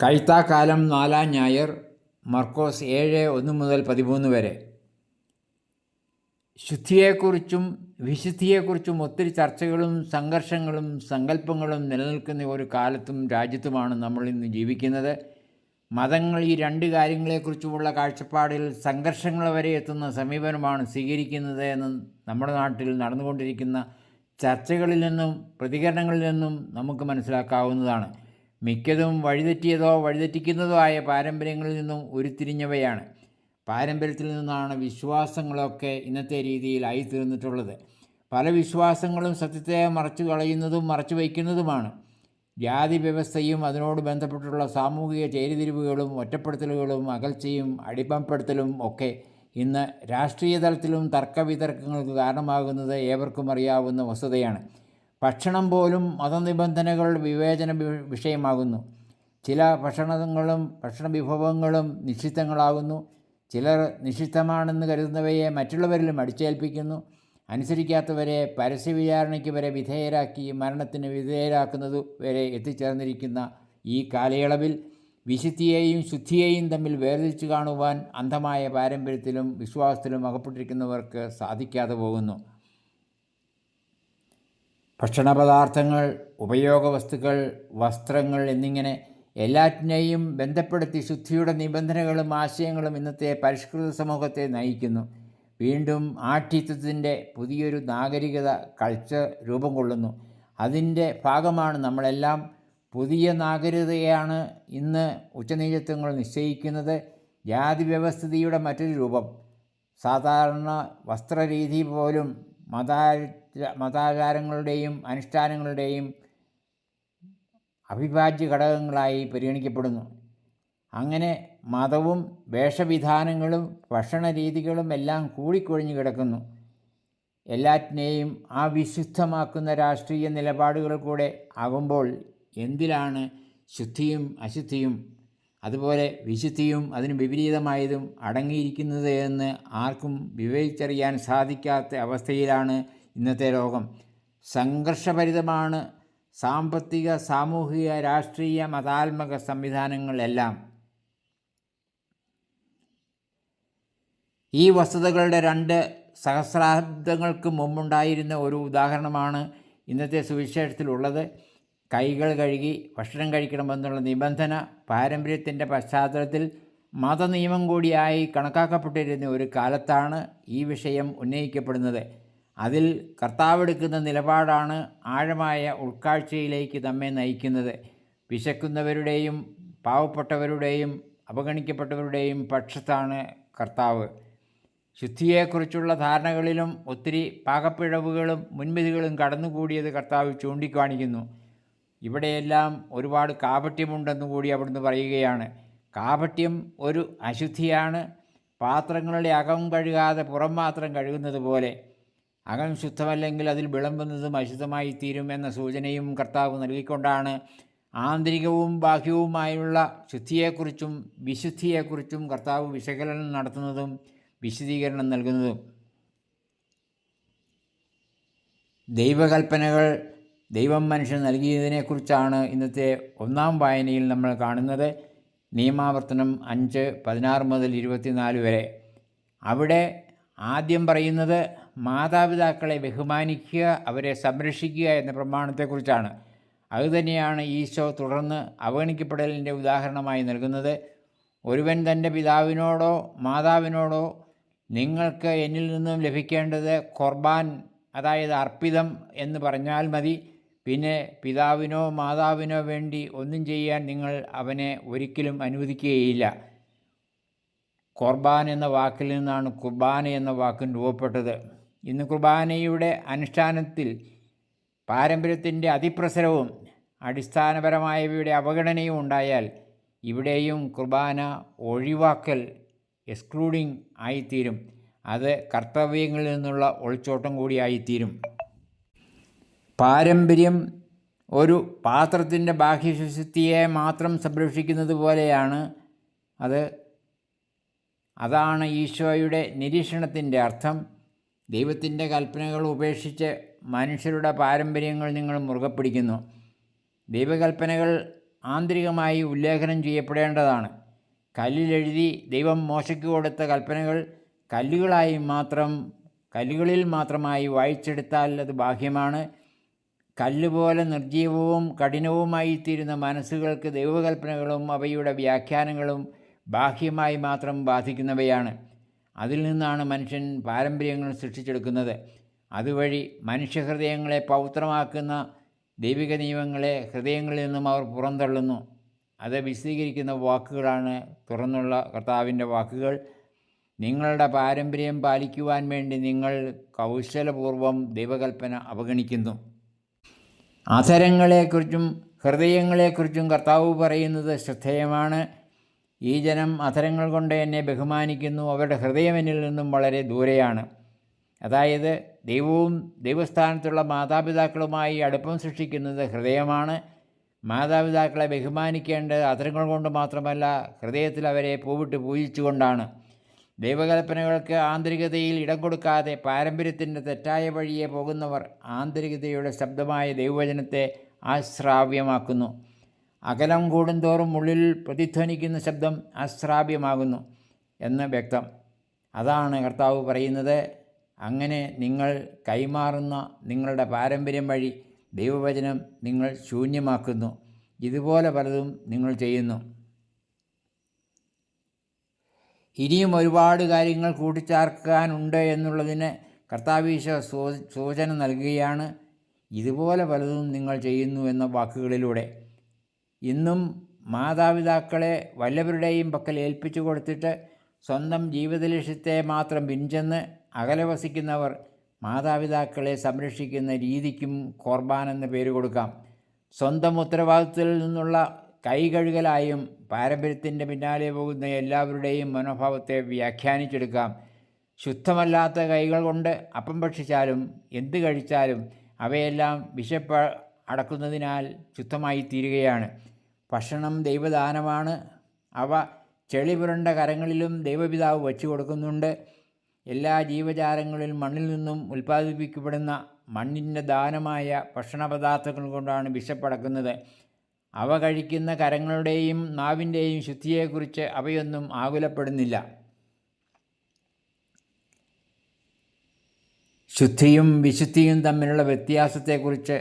കൈത്താക്കാലം 4-ാം ഞായർ മർക്കോസ് 7:1-13 വരെ. ശുദ്ധിയെക്കുറിച്ചും വിശുദ്ധിയെക്കുറിച്ചും ഒത്തിരി ചർച്ചകളും സംഘർഷങ്ങളും സങ്കല്പങ്ങളും നിലനിൽക്കുന്ന ഒരു കാലത്തും രാജ്യത്തുമാണ് നമ്മൾ ഇന്ന് ജീവിക്കുന്നത്. മതങ്ങൾ ഈ രണ്ട് കാര്യങ്ങളെക്കുറിച്ചുമുള്ള കാഴ്ചപ്പാടിൽ സംഘർഷങ്ങൾ വരെ എത്തുന്ന സമീപനമാണ് സ്വീകരിക്കുന്നത് എന്ന് നമ്മുടെ നാട്ടിൽ നടന്നുകൊണ്ടിരിക്കുന്ന ചർച്ചകളിൽ നിന്നും പ്രതികരണങ്ങളിൽ നിന്നും നമുക്ക് മനസ്സിലാക്കാവുന്നതാണ്. മിക്കതും വഴിതെറ്റിയതോ വഴിതെറ്റിക്കുന്നതോ ആയ പാരമ്പര്യങ്ങളിൽ നിന്നും ഉരുത്തിരിഞ്ഞവയാണ്. പാരമ്പര്യത്തിൽ നിന്നാണ് വിശ്വാസങ്ങളൊക്കെ ഇന്നത്തെ രീതിയിലായിത്തീർന്നിട്ടുള്ളത്. പല വിശ്വാസങ്ങളും സത്യത്തെ മറച്ചു കളയുന്നതും മറച്ചു വയ്ക്കുന്നതുമാണ്. ജാതി വ്യവസ്ഥയും അതിനോട് ബന്ധപ്പെട്ടുള്ള സാമൂഹിക ചേരിതിരിവുകളും ഒറ്റപ്പെടുത്തലുകളും അകൽച്ചയും അടിമപ്പെടുത്തലും ഒക്കെ ഇന്ന് രാഷ്ട്രീയ തലത്തിലും തർക്കവിതർക്കങ്ങൾക്ക് കാരണമാകുന്നത് ഏവർക്കും അറിയാവുന്ന വസ്തുതയാണ്. ഭക്ഷണം പോലും മതനിബന്ധനകളുടെ വിവേചന വിഷയമാകുന്നു. ചില ഭക്ഷണവിഭവങ്ങളും നിഷിദ്ധങ്ങളാകുന്നു. ചിലർ നിഷിദ്ധമാണെന്ന് കരുതുന്നവയെ മറ്റുള്ളവരിലും അടിച്ചേൽപ്പിക്കുന്നു. അനുസരിക്കാത്തവരെ പരസ്യവിചാരണയ്ക്ക് വരെ വിധേയരാക്കി മരണത്തിന് വിധേയരാക്കുന്നതു വരെ എത്തിച്ചേർന്നിരിക്കുന്ന ഈ കാലയളവിൽ വിശുദ്ധിയെയും ശുദ്ധിയെയും തമ്മിൽ വേർതിരിച്ചു കാണുവാൻ അന്ധമായ പാരമ്പര്യത്തിലും വിശ്വാസത്തിലും അകപ്പെട്ടിരിക്കുന്നവർക്ക് സാധിക്കാതെ പോകുന്നു. ഭക്ഷണപദാർത്ഥങ്ങൾ, ഉപയോഗവസ്തുക്കൾ, വസ്ത്രങ്ങൾ എന്നിങ്ങനെ എല്ലാറ്റിനെയും ബന്ധപ്പെടുത്തി ശുദ്ധിയുടെ നിബന്ധനകളും ആശയങ്ങളും ഇന്നത്തെ പരിഷ്കൃത സമൂഹത്തെ നയിക്കുന്നു. വീണ്ടും ആഠ്യത്വത്തിൻ്റെ പുതിയൊരു നാഗരികത കൾച്ചർ രൂപം കൊള്ളുന്നു. അതിൻ്റെ ഭാഗമാണ് നമ്മളെല്ലാം. പുതിയ നാഗരികതയാണ് ഇന്ന് ഉച്ചനീചത്വങ്ങൾ നിശ്ചയിക്കുന്നത്. ജാതി വ്യവസ്ഥിതിയുടെ മറ്റൊരു രൂപം. സാധാരണ വസ്ത്രരീതി പോലും മതാചാരങ്ങളുടെയും അനുഷ്ഠാനങ്ങളുടെയും അവിഭാജ്യ ഘടകങ്ങളായി പരിഗണിക്കപ്പെടുന്നു. അങ്ങനെ മതവും വേഷവിധാനങ്ങളും ഭക്ഷണരീതികളും എല്ലാം കൂടിക്കൊഴിഞ്ഞു കിടക്കുന്നു. എല്ലാറ്റിനെയും വിശുദ്ധമാക്കുന്ന രാഷ്ട്രീയ നിലപാടുകൾ കൂടെ ആകുമ്പോൾ എന്തിലാണ് ശുദ്ധിയും അശുദ്ധിയും അതുപോലെ വിശുദ്ധിയും അതിന് വിപരീതമായതും അടങ്ങിയിരിക്കുന്നത് എന്ന് ആർക്കും വിവേചിച്ചറിയാൻ സാധിക്കാത്ത അവസ്ഥയിലാണ് ഇന്നത്തെ ലോകം. സംഘർഷഭരിതമാണ് സാമ്പത്തിക, സാമൂഹിക, രാഷ്ട്രീയ, മതാത്മക സംവിധാനങ്ങളെല്ലാം. ഈ വസ്തുതകളുടെ 2 സഹസ്രാബ്ദങ്ങൾക്ക് മുമ്പുണ്ടായിരുന്ന ഒരു ഉദാഹരണമാണ് ഇന്നത്തെ സുവിശേഷത്തിലുള്ളത്. കൈകൾ കഴുകി ഭക്ഷണം കഴിക്കണമെന്നുള്ള നിബന്ധന പാരമ്പര്യത്തിൻ്റെ പശ്ചാത്തലത്തിൽ മതനിയമം കൂടിയായി കണക്കാക്കപ്പെട്ടിരുന്ന ഒരു കാലത്താണ് ഈ വിഷയം ഉന്നയിക്കപ്പെടുന്നത്. അതിൽ കർത്താവെടുക്കുന്ന നിലപാടാണ് ആഴമായ ഉൾക്കാഴ്ചയിലേക്ക് നമ്മെ നയിക്കുന്നത്. വിശക്കുന്നവരുടെയും പാവപ്പെട്ടവരുടെയും അവഗണിക്കപ്പെട്ടവരുടെയും പക്ഷത്താണ് കർത്താവ്. ശുദ്ധിയെക്കുറിച്ചുള്ള ധാരണകളിലും ഒത്തിരി പാകപ്പിഴവുകളും മുൻവിധികളും കടന്നുകൂടിയത് കർത്താവ് ചൂണ്ടിക്കാണിക്കുന്നു. ഇവിടെയെല്ലാം ഒരുപാട് കാപട്യമുണ്ടെന്നു കൂടി അവിടുന്ന് പറയുകയാണ്. കാപട്യം ഒരു അശുദ്ധിയാണ്. പാത്രങ്ങളുടെ അകം കഴുകാതെ പുറം മാത്രം കഴുകുന്നത് പോലെ അകം ശുദ്ധമല്ലെങ്കിൽ അതിൽ വിളമ്പുന്നതും അശുദ്ധമായി തീരും എന്ന സൂചനയും കർത്താവ് നൽകിക്കൊണ്ടാണ് ആന്തരികവും ബാഹ്യവുമായുള്ള ശുദ്ധിയെക്കുറിച്ചും വിശുദ്ധിയെക്കുറിച്ചും കർത്താവ് വിശകലനം നടത്തുന്നതും വിശദീകരണം നൽകുന്നതും. ദൈവകൽപ്പനകൾ ദൈവം മനുഷ്യന് നൽകിയതിനെക്കുറിച്ചാണ് ഇന്നത്തെ 1-ാം വായനയിൽ നമ്മൾ കാണുന്നത്. നിയമാവർത്തനം 5:16 മുതൽ 24 വരെ. അവിടെ ആദ്യം പറയുന്നത് മാതാപിതാക്കളെ ബഹുമാനിക്കുക, അവരെ സംരക്ഷിക്കുക എന്ന പ്രമാണത്തെക്കുറിച്ചാണ്. അതുതന്നെയാണ് ഈശോ തുടർന്ന് അവഗണിക്കപ്പെടലിൻ്റെ ഉദാഹരണമായി നൽകുന്നത്. ഒരുവൻ തൻ്റെ പിതാവിനോടോ മാതാവിനോടോ നിങ്ങൾക്ക് എന്നിൽ നിന്നും ലഭിക്കേണ്ടത് ഖുർബാൻ, അതായത് അർപ്പിതം എന്ന് പറഞ്ഞാൽ മതി. പിന്നെ പിതാവിനോ മാതാവിനോ വേണ്ടി ഒന്നും ചെയ്യാൻ നിങ്ങൾ അവനെ ഒരിക്കലും അനുവദിക്കുകയില്ല. ഖുർബാൻ എന്ന വാക്കിൽ നിന്നാണ് കുർബാന എന്ന വാക്കും രൂപപ്പെട്ടത്. ഇന്ന് കുർബാനയുടെ അനുഷ്ഠാനത്തിൽ പാരമ്പര്യത്തിൻ്റെ അതിപ്രസരവും അടിസ്ഥാനപരമായവയുടെ അവഗണനയും ഉണ്ടായാൽ ഇവിടെയും കുർബാന ഒഴിവാക്കൽ, എക്സ്ക്ലൂഡിങ് ആയിത്തീരും. അത് കർത്തവ്യങ്ങളിൽ നിന്നുള്ള ഒളിച്ചോട്ടം കൂടിയായിത്തീരും. പാരമ്പര്യം ഒരു പാത്രത്തിൻ്റെ ബാഹ്യശുദ്ധിയെ മാത്രം സംരക്ഷിക്കുന്നത് പോലെയാണ്. അതാണ് ഈശോയുടെ നിരീക്ഷണത്തിൻ്റെ അർത്ഥം. ദൈവത്തിൻ്റെ കൽപ്പനകൾ ഉപേക്ഷിച്ച് മനുഷ്യരുടെ പാരമ്പര്യങ്ങൾ നിങ്ങൾ മുറുകെ പിടിക്കുന്നു. ദൈവകൽപ്പനകൾ ആന്തരികമായി ഉല്ലേഖനം ചെയ്യപ്പെടേണ്ടതാണ്. കല്ലിലെഴുതി ദൈവം മോശയ്ക്ക് കൊടുത്ത കൽപ്പനകൾ കല്ലുകളിൽ മാത്രമായി വായിച്ചെടുത്താൽ അത് ബാഹ്യമാണ്. കല്ലുപോലെ നിർജീവവും കഠിനവുമായിത്തീരുന്ന മനസ്സുകൾക്ക് ദൈവകൽപ്പനകളും അവയുടെ വ്യാഖ്യാനങ്ങളും ബാഹ്യമായി മാത്രം ബാധിക്കുന്നവയാണ്. അതിൽ നിന്നാണ് മനുഷ്യൻ പാരമ്പര്യങ്ങൾ സൃഷ്ടിച്ചെടുക്കുന്നത്. അതുവഴി മനുഷ്യഹൃദയങ്ങളെ പൗത്രമാക്കുന്ന ദൈവിക നിയമങ്ങളെ ഹൃദയങ്ങളിൽ നിന്നും അവർ പുറന്തള്ളുന്നു. അത് വിശദീകരിക്കുന്ന വാക്കുകളാണ് തുറന്നുള്ള കർത്താവിൻ്റെ വാക്കുകൾ. നിങ്ങളുടെ പാരമ്പര്യം പാലിക്കുവാൻ വേണ്ടി നിങ്ങൾ കൗശലപൂർവം ദൈവകൽപ്പന അവഗണിക്കുന്നു. അധരങ്ങളെക്കുറിച്ചും ഹൃദയങ്ങളെക്കുറിച്ചും കർത്താവ് പറയുന്നത് ശ്രദ്ധേയമാണ്. ഈ ജനം അധരങ്ങൾ കൊണ്ട് എന്നെ ബഹുമാനിക്കുന്നു, അവരുടെ ഹൃദയം എന്നിൽ നിന്നും വളരെ ദൂരെയാണ്. അതായത് ദൈവവും ദൈവസ്ഥാനത്തുള്ള മാതാപിതാക്കളുമായി അടുപ്പം സൃഷ്ടിക്കുന്നത് ഹൃദയമാണ്. മാതാപിതാക്കളെ ബഹുമാനിക്കേണ്ടത് അധരങ്ങൾ കൊണ്ട് മാത്രമല്ല, ഹൃദയത്തിൽ അവരെ പൂവിട്ട് പൂജിച്ചുകൊണ്ടാണ്. ദൈവകൽപ്പനകൾക്ക് ആന്തരികതയിൽ ഇടം കൊടുക്കാതെ പാരമ്പര്യത്തിൻ്റെ തെറ്റായ വഴിയെ പോകുന്നവർ ആന്തരികതയുടെ ശബ്ദമായ ദൈവവചനത്തെ അശ്രാവ്യമാക്കുന്നു. അകലം കൂടുന്തോറും ഉള്ളിൽ പ്രതിധ്വനിക്കുന്ന ശബ്ദം അശ്രാവ്യമാകുന്നു എന്ന് വ്യക്തം. അതാണ് കർത്താവ് പറയുന്നത്. അങ്ങനെ നിങ്ങൾ കൈമാറുന്ന നിങ്ങളുടെ പാരമ്പര്യം വഴി ദൈവവചനം നിങ്ങൾ ശൂന്യമാക്കുന്നു. ഇതുപോലെ പലതും നിങ്ങൾ ചെയ്യുന്നു. ഇനിയും ഒരുപാട് കാര്യങ്ങൾ കൂട്ടിച്ചേർക്കാനുണ്ട് എന്നുള്ളതിന് കർത്താവീശോ സൂചന നൽകുകയാണ്. ഇതുപോലെ പലതും നിങ്ങൾ ചെയ്യുന്നു എന്ന വാക്കുകളിലൂടെ. ഇന്നും മാതാപിതാക്കളെ വല്ലവരുടെയും പക്കൽ ഏൽപ്പിച്ചു കൊടുത്തിട്ട് സ്വന്തം ജീവിത ലക്ഷ്യത്തെ മാത്രം പിൻചെന്ന് അകലെ വസിക്കുന്നവർ മാതാപിതാക്കളെ സംരക്ഷിക്കുന്ന രീതിക്കും കോർബാൻ എന്ന പേര് കൊടുക്കാം. സ്വന്തം ഉത്തരവാദിത്തത്തിൽ നിന്നുള്ള കൈകഴുകലായും പാരമ്പര്യത്തിൻ്റെ പിന്നാലെ പോകുന്ന എല്ലാവരുടെയും മനോഭാവത്തെ വ്യാഖ്യാനിച്ചെടുക്കാം. ശുദ്ധമല്ലാത്ത കൈകൾ കൊണ്ട് അപ്പം ഭക്ഷിച്ചാലും എന്ത് കഴിച്ചാലും അവയെല്ലാം വിശപ്പ് അടക്കുന്നതിനാൽ ശുദ്ധമായി തീരുകയാണ്. ഭക്ഷണം ദൈവദാനമാണ്. അവ ചെളി പുരണ്ട കരങ്ങളിലും ദൈവപിതാവ് വച്ചു കൊടുക്കുന്നുണ്ട്. എല്ലാ ജീവജാലങ്ങളിലും മണ്ണിൽ നിന്നും ഉൽപ്പാദിപ്പിക്കപ്പെടുന്ന മണ്ണിൻ്റെ ദാനമായ ഭക്ഷണപദാർത്ഥങ്ങൾ കൊണ്ടാണ് വിശപ്പടക്കുന്നത്. അവ കഴിക്കുന്ന കരങ്ങളുടെയും നാവിൻ്റെയും ശുദ്ധിയെക്കുറിച്ച് അവയൊന്നും ആകുലപ്പെടുന്നില്ല. ശുദ്ധിയും വിശുദ്ധിയും തമ്മിലുള്ള വ്യത്യാസത്തെക്കുറിച്ച്,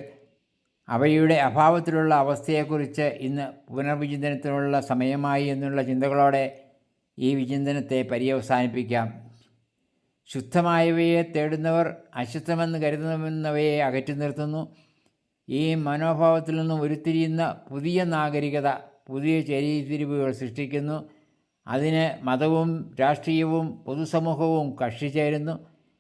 അവയുടെ അഭാവത്തിലുള്ള അവസ്ഥയെക്കുറിച്ച് ഇന്ന് പുനർവിചിന്തനത്തിനുള്ള സമയമായി എന്നുള്ള ചിന്തകളോടെ ഈ വിചിന്തനത്തെ പര്യവസാനിപ്പിക്കാം. ശുദ്ധമായവയെ തേടുന്നവർ അശുദ്ധമെന്ന് കരുതുന്നവയെ അകറ്റി നിർത്തുന്നു. ഈ മനോഭാവത്തിൽ നിന്നും ഉരുത്തിരിയുന്ന പുതിയ നാഗരികത പുതിയ ചേരിതിരിവുകൾ സൃഷ്ടിക്കുന്നു. അതിന് മതവും രാഷ്ട്രീയവും പൊതുസമൂഹവും കക്ഷി ചേരുന്നു.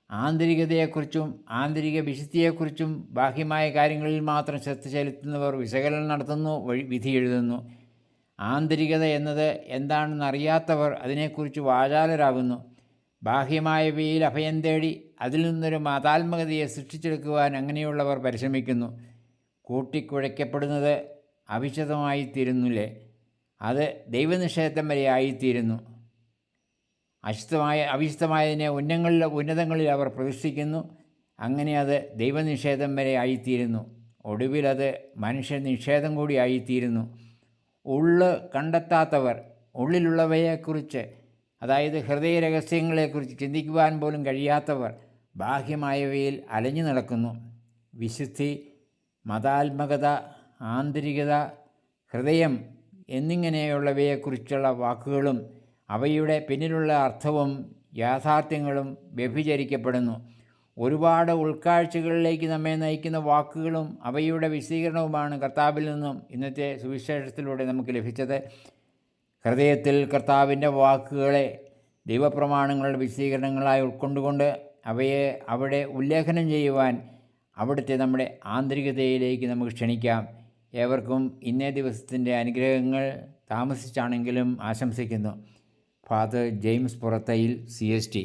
ആന്തരികതയെക്കുറിച്ചും ആന്തരിക വിശുദ്ധിയെക്കുറിച്ചും ബാഹ്യമായ കാര്യങ്ങളിൽ മാത്രം ശ്രദ്ധ ചെലുത്തുന്നവർ വിശകലനം നടത്തുന്നു, വിധി എഴുതുന്നു. ആന്തരികത എന്നത് എന്താണെന്ന് അറിയാത്തവർ അതിനെക്കുറിച്ച് വാചാലരാകുന്നു. ബാഹ്യമായവയിൽ അഭയം തേടി അതിൽ നിന്നൊരു മതാത്മകതയെ സൃഷ്ടിച്ചെടുക്കുവാൻ അങ്ങനെയുള്ളവർ പരിശ്രമിക്കുന്നു. കൂട്ടിക്കുഴയ്ക്കപ്പെടുന്നത് അവിശുദ്ധമായിത്തീരുന്നില്ലേ? അത് ദൈവനിഷേധം വരെ ആയിത്തീരുന്നു. അവിശുദ്ധമായതിനെ ഉന്നതങ്ങളിൽ അവർ പ്രതിഷ്ഠിക്കുന്നു. അങ്ങനെ അത് ദൈവനിഷേധം വരെ ആയിത്തീരുന്നു. ഒടുവിൽ അത് മനുഷ്യനിഷേധം കൂടി ആയിത്തീരുന്നു. കണ്ടെത്താത്തവർ ഉള്ളിലുള്ളവയെക്കുറിച്ച്, അതായത് ഹൃദയ രഹസ്യങ്ങളെക്കുറിച്ച് ചിന്തിക്കുവാൻ പോലും കഴിയാത്തവർ ബാഹ്യമായവയിൽ അലഞ്ഞു നടക്കുന്നു. വിശുദ്ധി, മതാത്മകത, ആന്തരികത, ഹൃദയം എന്നിങ്ങനെയുള്ളവയെക്കുറിച്ചുള്ള വാക്കുകളും അവയുടെ പിന്നിലുള്ള അർത്ഥവും യാഥാർത്ഥ്യങ്ങളും വ്യഭിചരിക്കപ്പെടുന്നു. ഒരുപാട് ഉൾക്കാഴ്ചകളിലേക്ക് നമ്മെ നയിക്കുന്ന വാക്കുകളും അവയുടെ വിശദീകരണവുമാണ് കർത്താവിൽ നിന്നും ഇന്നത്തെ സുവിശേഷത്തിലൂടെ നമുക്ക് ലഭിച്ചത്. ഹൃദയത്തിൽ കർത്താവിൻ്റെ വാക്കുകളെ ദൈവപ്രമാണങ്ങളുടെ വിശദീകരണങ്ങളായി ഉൾക്കൊണ്ടുകൊണ്ട് അവയെ അവിടെ ഉല്ലേഖനം ചെയ്യുവാൻ അവിടുത്തെ നമ്മുടെ ആന്തരികതയിലേക്ക് നമുക്ക് ക്ഷണിക്കാം. ഏവർക്കും ഇന്നേ ദിവസത്തിൻ്റെ അനുഗ്രഹങ്ങൾ താമസിച്ചാണെങ്കിലും ആശംസിക്കുന്നു. Father James Purathayil, CST.